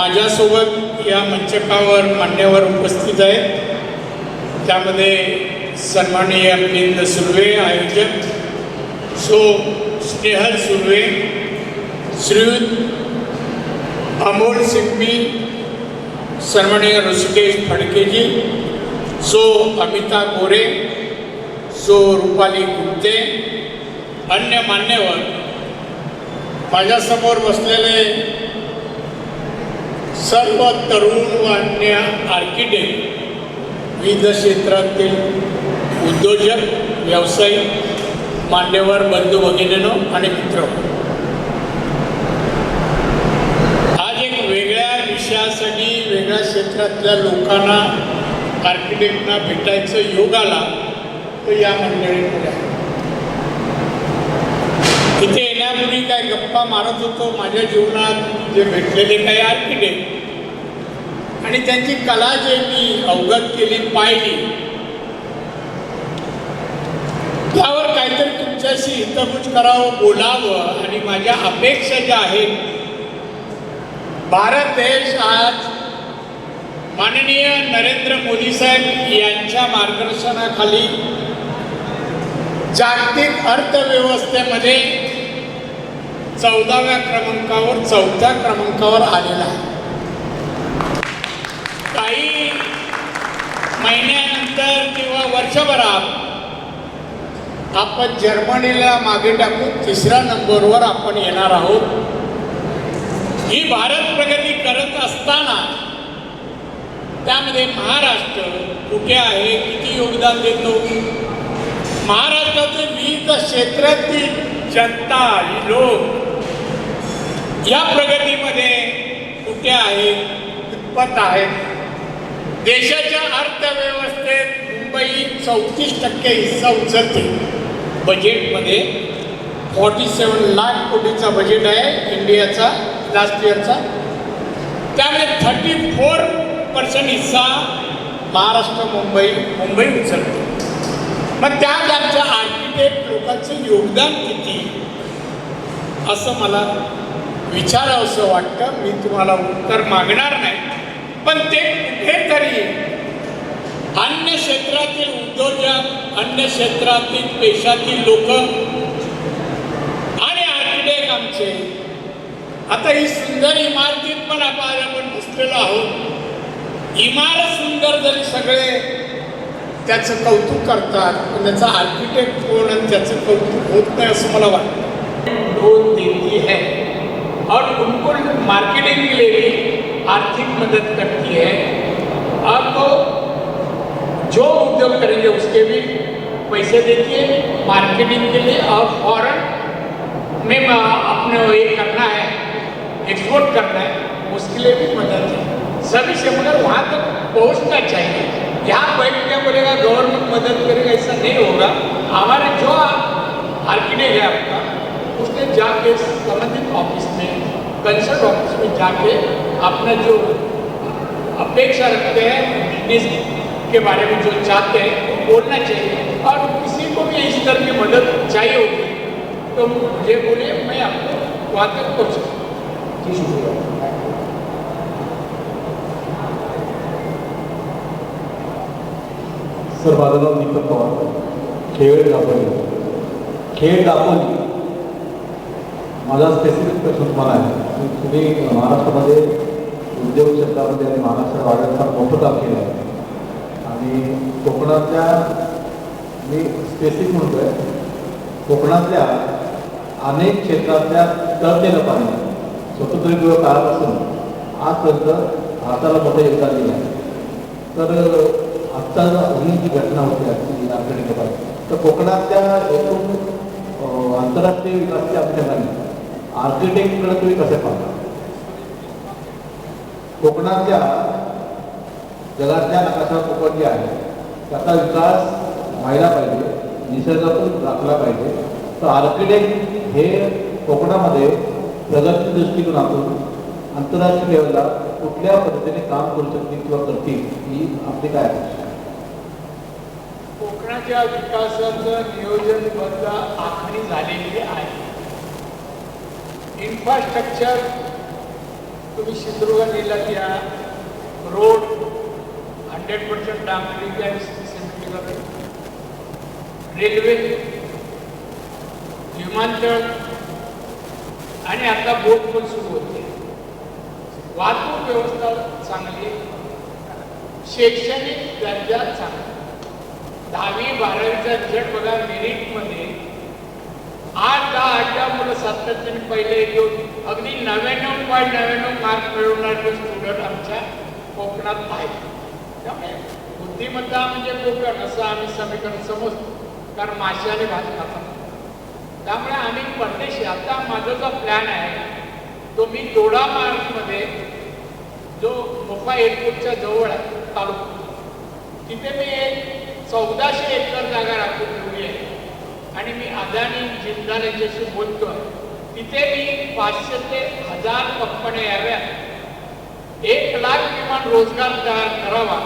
माझ्यासोबत या मंचकावर मान्यवर उपस्थित आहेत, त्यामध्ये सन्माननीय मिलिंद सुर्वे आयोजक, सो स्नेहल सुर्वे, श्रीयुत अमोल सिंघवी, सन्माननीय ऋषिकेश फडकेजी, सो अमिता गोरे, सो रुपाली गुप्ते, अन्य मान्यवर, माझ्यासमोर बसलेले सर्व तरुण व अन्य आर्किटेक्ट, विविध क्षेत्रातील उद्योजक, व्यावसायिक, मान्यवर बंधू भगिनींनो आणि मित्र, आज एक वेगळ्या विषयासाठी वेगळ्या क्षेत्रातल्या लोकांना, आर्किटेक्टना भेटायचं योग आला तो या मंडळीमुळे आहे. इथे येण्यापूर्वी काय गप्पा मारत होतो, माझ्या जीवनात जे भेटलेले काही आर्किटेक्ट आणि त्यांची कला जे मी अवगत केली, पाहिली, त्यावर काहीतरी तुमच्याशी हितगुज करावं, बोलावं. आणि माझ्या अपेक्षा ज्या आहेत, भारत देश आज माननीय नरेंद्र मोदी साहेब यांच्या मार्गदर्शनाखाली जागतिक अर्थव्यवस्थेमध्ये 14व्या क्रमांकावर 4थ्या क्रमांकावर आलेला आहे. काही महिन्यानंतर किंवा वर्षभरात आपण जर्मनीला मागे टाकून 3ऱ्या नंबरवर आपण येणार आहोत. ही भारत प्रगती करत असताना त्यामध्ये महाराष्ट्र कुठे आहे, किती योगदान देतो, महाराष्ट्राचे विविध क्षेत्रातील जनता, ही लोक या प्रगतीमध्ये कुठे आहेत, कितपत आहेत. देशाच्या अर्थव्यवस्थेत मुंबई 34% हिस्सा उचलते. बजेटमध्ये 47 लाख कोटीचा बजेट आहे इंडियाचा लास्ट इयरचा, त्यामध्ये 34% हिस्सा महाराष्ट्र मुंबई उचलते. मग त्यात आमच्या आर्किटेक्ट लोकांचं योगदान किती, असं मला विचारावंसं वाटतं. मी तुम्हाला उत्तर मागणार नाही, पण ते कुठेतरी अन्य क्षेत्रातील उद्योजक, अन्य क्षेत्रातील पेशातील लोक आणि आर्किटेक्ट आमचे, आता ही सुंदर इमारतीत पण आपण बसलेलो आहोत. इमारत सुंदर जरी सगळे त्याचं कौतुक करतात, पण त्याचा आर्किटेक्ट कोण आणि त्याचं कौतुक होत नाही असं मला वाटतं. लोन देती है और उनको मार्केटिंग के लिए भी आर्थिक मदद करती है, और तो जो उद्योग करेंगे उसके भी पैसे देती है मार्केटिंग के लिए. और फॉरेन में अपने ये करना है, एक्सपोर्ट करना है, उसके लिए भी मदद है सभी से. मगर वहाँ तक पहुँचना चाहिए. यहाँ बैठ के बोलेगा गवर्नमेंट मदद करेगा, ऐसा नहीं होगा. हमारे जो आर्किटेक्ट है आपका, उसने जाके संबंधित ऑफिस में, कंसल्ट ऑफिस में जाके अपना जो अपेक्षा रखते हैं, बिजनेस के बारे में जो चाहते हैं वो बोलना चाहिए. और किसी को भी इस तरह की मदद चाहिए होगी तो मुझे बोलिए, मैं आपको वहाँ तक पहुँचा. सर, माझं नाव दीपक पवार, खेळ दापोली. माझा स्पेसिफिक प्रश्न तुम्हाला आहे. तुम्ही महाराष्ट्रामध्ये उद्योग क्षेत्रामध्ये आणि महाराष्ट्र वाढत फार मोठं काम केलं आहे. आणि कोकणातल्या, मी स्पेसिफिक म्हणतो आहे, कोकणातल्या अनेक क्षेत्रातल्या तळतेलं पाणी स्वतंत्र काळापासून आजपर्यंत भारताला मोठं योगदान दिलं आहे. तर आत्ता ही जी घटना होती आजची आर्किटेक्ट, तर कोकणातल्या एकूण आंतरराष्ट्रीय विकासाच्या अनुषंगाने आर्किटेक्टकडे तुम्ही कसे पाहता? कोकणातल्या जगातल्या नकाशा कोकण जे आहे त्याचा विकास व्हायला पाहिजे, निसर्गातून राखला पाहिजे. तर आर्किटेक्ट हे कोकणामध्ये प्रगती दृष्टिकोनातून आंतरराष्ट्रीय लेवलला कुठल्या पद्धतीने काम करू शकतील किंवा करतील, ही आपली काय अपेक्षा? कोकणाच्या विकासाचं नियोजनबद्ध आखणी झालेली आहे. इन्फ्रास्ट्रक्चर तुम्ही सिंधुदुर्ग जिल्ह्यात या रोड 100% डांबरी आणि सिमेंट, रेल्वे, विमानतळ आणि आता बोट पण सुरू होते. वाहतूक व्यवस्था चांगली, शैक्षणिक दर्जा चांगला. 10वी-12वीचा रिझल्ट बघा, मेरिटमध्ये 8-10 मुलं सातत्याने पहिले येऊन अगदी 99.99 मार्क मिळवणारे स्टुडंट आमच्या कोकणात आहेत. त्यामुळे बुद्धिमत्ता म्हणजे कोकण असं आम्ही समीकरण समजतो, कारण मासे आणि भात खातात. त्यामुळे आम्ही परदेशी, आता माझा जो प्लॅन आहे तो मी दोडा मार्गमध्ये जो मोठा एअरपोर्टच्या जवळ आहे तालुका, तिथे मी एक 1400 एकर जागा राखून ठेवली आहे आणि मी अदानी जिंदाल यांच्याशी बोलतोय. तिथे मी 500 ते 1000 कंपन्या याव्या, 1 लाख किमान रोजगार तयार करावा,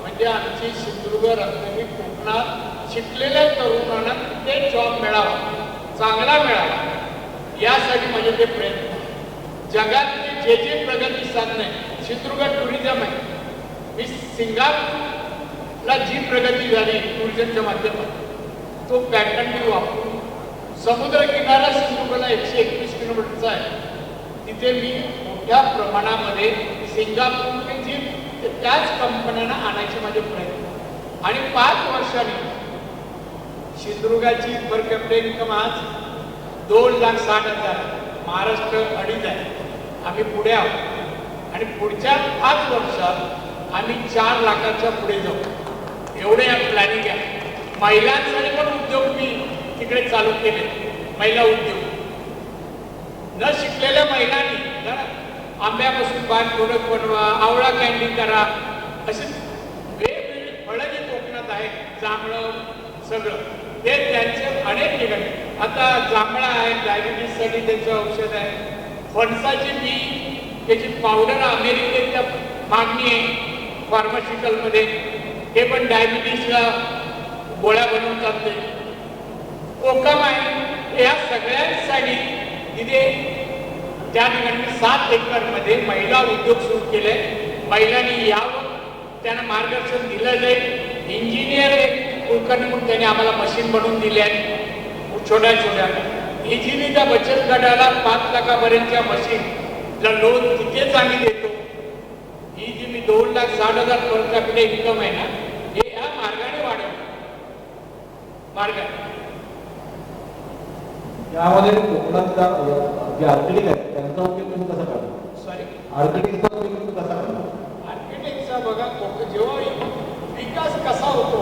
म्हणजे आमची सिंधुदुर्ग रत्नागिरी कोकणात शिकलेल्या तरुणांना ते जॉब मिळावा, चांगला मिळावा, यासाठी माझे ते प्रयत्न. जगातली जे प्रगती साधने, सिंधुदुर्ग टुरिझम आहे. मी सिंगापूरला जी प्रगती झाली टुरिझमच्या माध्यमातून, तो पॅटर्न मी वापरून समुद्र किनारा सिंधुदुर्गला 121 किलोमीटरचा आहे. तिथे मी मोठ्या प्रमाणामध्ये सिंगापूर जी त्याच कंपन्यांना आणायचे माझे प्रयत्न. आणि 5 वर्षांनी सिंधुदुर्गाची पर कॅपिटा इन्कम आज 2,60,000, महाराष्ट्र 2.5 आहे. आम्ही पुढे आहोत आणि पुढच्या 5 वर्षात आम्ही 4 लाखाच्या पुढे जाऊ, एवढे या प्लॅनिंग आहे. महिलांसाठी पण उद्योग मी तिकडे चालू केले, महिला उद्योग. न शिकलेल्या महिलांनी आंब्यापासून बाग प्रोडक्ट बनवा, आवळा कॅन्डी करा, असे वेगवेगळी फळं जी कोकणात आहेत, जांभळं सगळं, हे त्यांचे अनेक ठिकाणी. आता जांभळा आहे, डायबिटीजसाठी त्याचं औषध आहे. फणसाची बी त्याची पावडर अमेरिकेच्या मागणी आहे फार्मास्युटिकलमध्ये, हे पण डायबिटीजला गोळ्या बनवून चालते. कोकम आहे, या सगळ्यांसाठी तिथे त्या ठिकाणी 7 एकरमध्ये महिला उद्योग सुरू केले. महिलांनी यावं, त्यांना मार्गदर्शन दिलं जाईल. इंजिनियर कुलकर्णी म्हणून त्यांनी आम्हाला मशीन बनवून दिले आहेत छोट्या छोट्या. इझिली त्या बचत गटाला 5 लाखापर्यंतच्या मशीनला लोन तिथेच आम्ही देतो. ही जी मी 2,60,000 पर कॅपिटा इन्कम आहे ना, हे या मार्गाने वाढेल. मार्गाने यामध्ये कोकणातल्या जे आर्किटेक्ट आहेत त्यांचा उपयोग तुम्ही कसा करता? सॉरी, आर्किटेक्टचा उपयोग तुम्ही कसा करता? आर्किटेक्टचा बघा, जेव्हा विकास कसा होतो,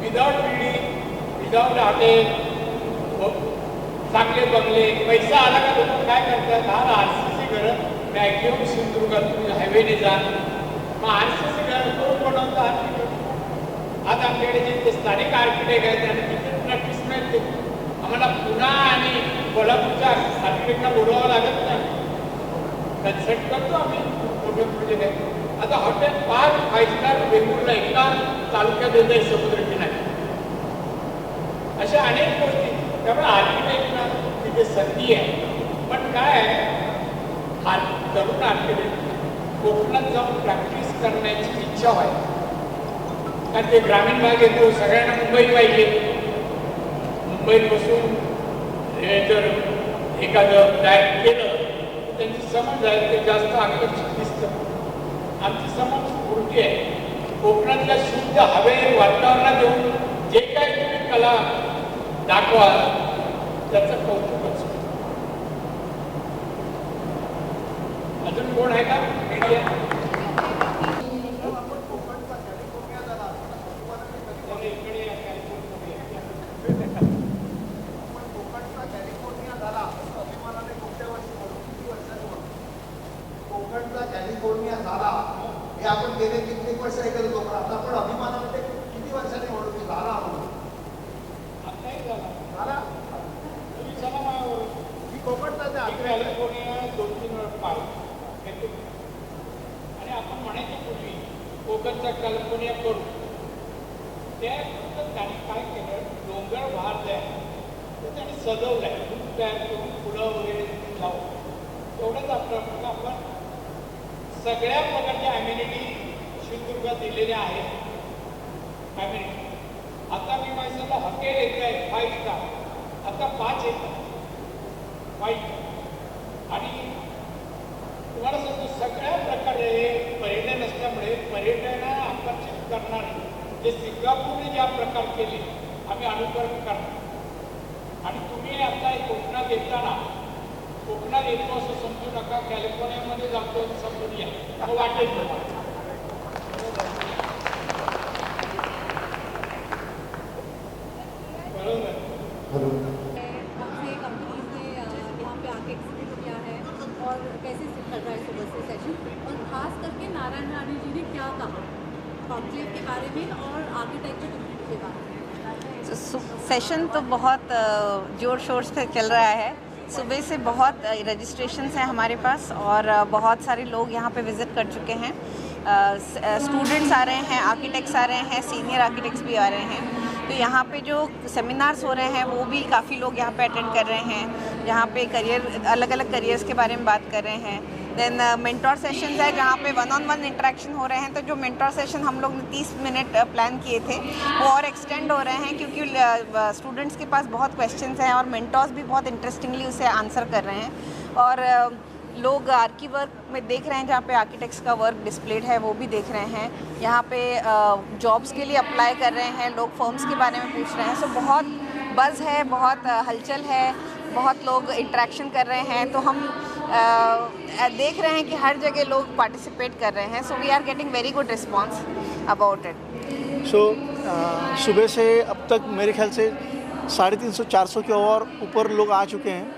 विदाउट बिल्डिंग, विदाउट हॉटेल, चांगले बंगले, पैसा आला का लोक काय करतात, हा RCC घरं मॅक्झिमम सिंधुदुर्गात तुम्ही हायवेने जा, मग RCC घर कोण बनवतं? आर्किटेक्ट. आज आमच्याकडे जे स्थानिक आर्किटेक्ट आहेत त्यांना तिथे प्रॅक्टिस मिळते. आम्हाला पुणा आणि कोल्हापूरच्या आर्किटेक्टला बोलवावं लागत नाही, कन्सल्ट करतो आम्ही. मोठे प्रोजेक्ट आहे. आता हॉटेल 5 स्टार वेंगुर्ला एका तालुक्यात येत आहे समुद्रकिनारी. अशा अनेक गोष्टी. त्यामुळे आर्किटेक्टला तिथे संधी आहे. पण काय आहे, तरुण आर्किटेक्ट कोकणात जाऊन प्रॅक्टिस करण्याची इच्छा व्हायची. कारण ते ग्रामीण भाग येतो, सगळ्यांना मुंबई पाहिजे. मुंबईत बसून जर एखादं डायरेक्ट केलं तर त्यांची समज आहे ते जास्त आकर्षित दिसतं. आमची समज उलटी आहे. कोकणातल्या शुद्ध हवे वातावरणात येऊन जे काही तुम्ही कला दाखवा त्याचं कौतुकच. अजून कोण आहे का मीडिया? कॅलिफोर्निया झाला हे आपण गेले कित्येक वर्ष ऐकत होतो, पण आता पण अभिमानामध्ये किती वर्षांनी म्हणून की झाला म्हणून. झाला मी कोकणचा कॅलिफोर्निया 2-3 वेळा पाहिजे. आणि आपण म्हणायच्या पूर्वी कोकणचा कॅलिफोर्निया करू, त्या त्यांनी काय केलं, डोंगर भात आहे तर त्यांनी सजवलं आहे, दूध तयार करून फुलं वगैरे लावून. तेवढंच आपलं आपण सगळ्या प्रकारच्या ॲम्युनिटी सिंधुदुर्गात दिलेल्या आहेत. ॲम्युनिटी आता मी माझ्याला हॉटेल येत आहे 5 स्टार, आता 5 येतात 5 आणि तुम्हाला सांगतो सगळ्या प्रकारे पर्यटन असल्यामुळे पर्यटनाला आकर्षित करणारे जे सिंगापूरने ज्या प्रकार केले आम्ही अनुकरण करणार. आणि तुम्ही आता कोकणात येताना कोकणात येतो असं समजू नका, कॅलिफोर्नियामध्ये जातो असं समजून या, मग वाटेल तुम्हाला. बरोबर. हॅलो. आपसे कंपनीज ने यहाँ पे आके एक्सप्लेन किया है और कैसे चल रहा है सुबह से सेशन, और ख़ास करके नारायण राणे जी ने क्या कहा कॉन्क्लेव के बारे में और आर्किटेक्चर के बारे में. सेशन तो बहुत ज़ोर शोर से चल रहा है. सुबह से बहुत रजिस्ट्रेशंस हैं हमारे पास और बहुत सारे लोग यहाँ पे विज़िट कर चुके हैं. स्टूडेंट्स आ रहे हैं, आर्किटेक्ट्स आ रहे हैं, सीनियर आर्किटेक्ट्स भी आ रहे हैं. तो यहाँ पे जो सेमिनार्स हो रहे हैं वो भी काफ़ी लोग यहाँ पे अटेंड कर रहे हैं. यहाँ पे करियर अलग अलग करियर्स के बारे में बात कर रहे हैं. देन मेंटोर सेशंस है जहाँ पे 1-on-1 इंटरेक्शन हो रहे हैं. तो जो मेंटोर सेशन हम लोग ने 30 मिनट प्लान किए थे वो और एक्सटेंड हो रहे हैं क्योंकि स्टूडेंट्स के पास बहुत क्वेश्चंस हैं और मेंटोर्स भी बहुत इंटरेस्टिंगली उसे आंसर कर रहे हैं. और लोग आर्की वर्क में देख रहे हैं जहाँ पे आर्किटेक्ट्स का वर्क डिस्प्लेड है वो भी देख रहे हैं. यहाँ पे जॉब्स के लिए अप्लाई कर रहे हैं लोग, फर्म्स के बारे में पूछ रहे हैं. सो बहुत बज़ है, बहुत हलचल है, बहुत लोग इंटरेक्शन कर रहे हैं. तो हम देख रहे हैं कि हर जगह लोग पार्टिसिपेट कर रहे हैं. So we are getting very good response about it. So सुबह से अब तक मेरे ख्याल से 350-400 के और ऊपर लोग आ चुके हैं.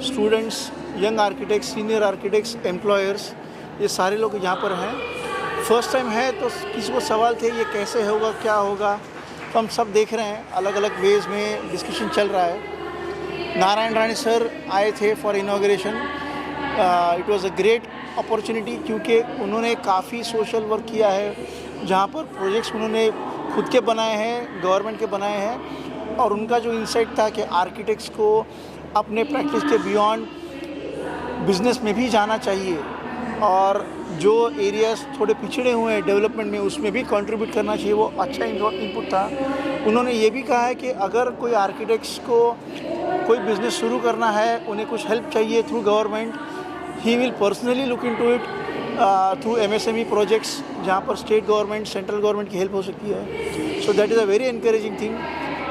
Students, young architects, senior architects, employers, ये सारे लोग यहाँ पर हैं. फर्स्ट टाइम है तो किसी को सवाल थे ये कैसे होगा, क्या होगा, तो हम सब देख रहे हैं. अलग अलग वेज में डिस्कशन चल रहा है. नारायण राणे सर आए थे for inauguration. It was a great opportunity क्योंकि उन्होंने काफ़ी सोशल वर्क किया है जहाँ पर प्रोजेक्ट्स उन्होंने खुद के बनाए हैं, गवर्नमेंट के बनाए हैं. और उनका जो इंसाइट था कि आर्किटेक्ट्स को अपने प्रैक्टिस के बियॉन्ड बिजनेस में भी जाना चाहिए और जो एरियाज थोड़े पिछड़े हुए हैं डेवलपमेंट में उसमें भी कंट्रीब्यूट करना चाहिए, वो अच्छा इनपुट था. उन्होंने ये भी कहा है कि अगर कोई आर्किटेक्ट्स को कोई बिज़नेस शुरू करना है, उन्हें कुछ हेल्प चाहिए through government, he will personally look into it through MSME projects जहाँ पर स्टेट गवर्नमेंट, सेंट्रल गवर्नमेंट की हेल्प हो सकती है. So that is a very encouraging thing.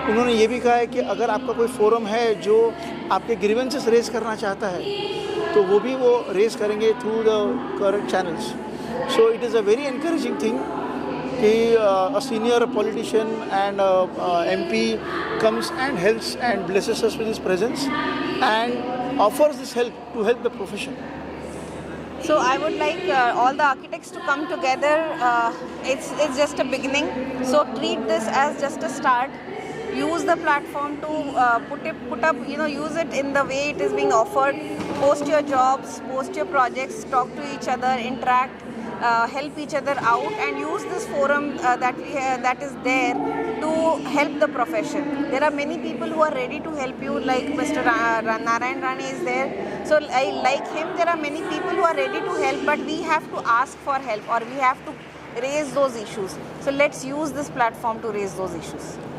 उन्होंने ये भी कहा है कि अगर आपका कोई फोरम है जो आपके ग्रीवेंसेस रेज करना चाहता है तो वो भी वो रेज करेंगे through the correct channels. So it is a very encouraging thing कि a senior politician and MP comes and helps and blesses us with his presence and offers this help to help the profession. So I would like all the architects to come together. It's just a beginning. So treat this as just a start. Use the platform to put up, use it in the way it is being offered. Post your jobs, post your projects, talk to each other, interact, help each other out, and use this forum that is there to help the profession. There are many people who are ready to help you, like Mr. Narayan Rane is there. So like him, there are many people who are ready to help, but we have to ask for help or we have to raise those issues. So let's use this platform to raise those issues.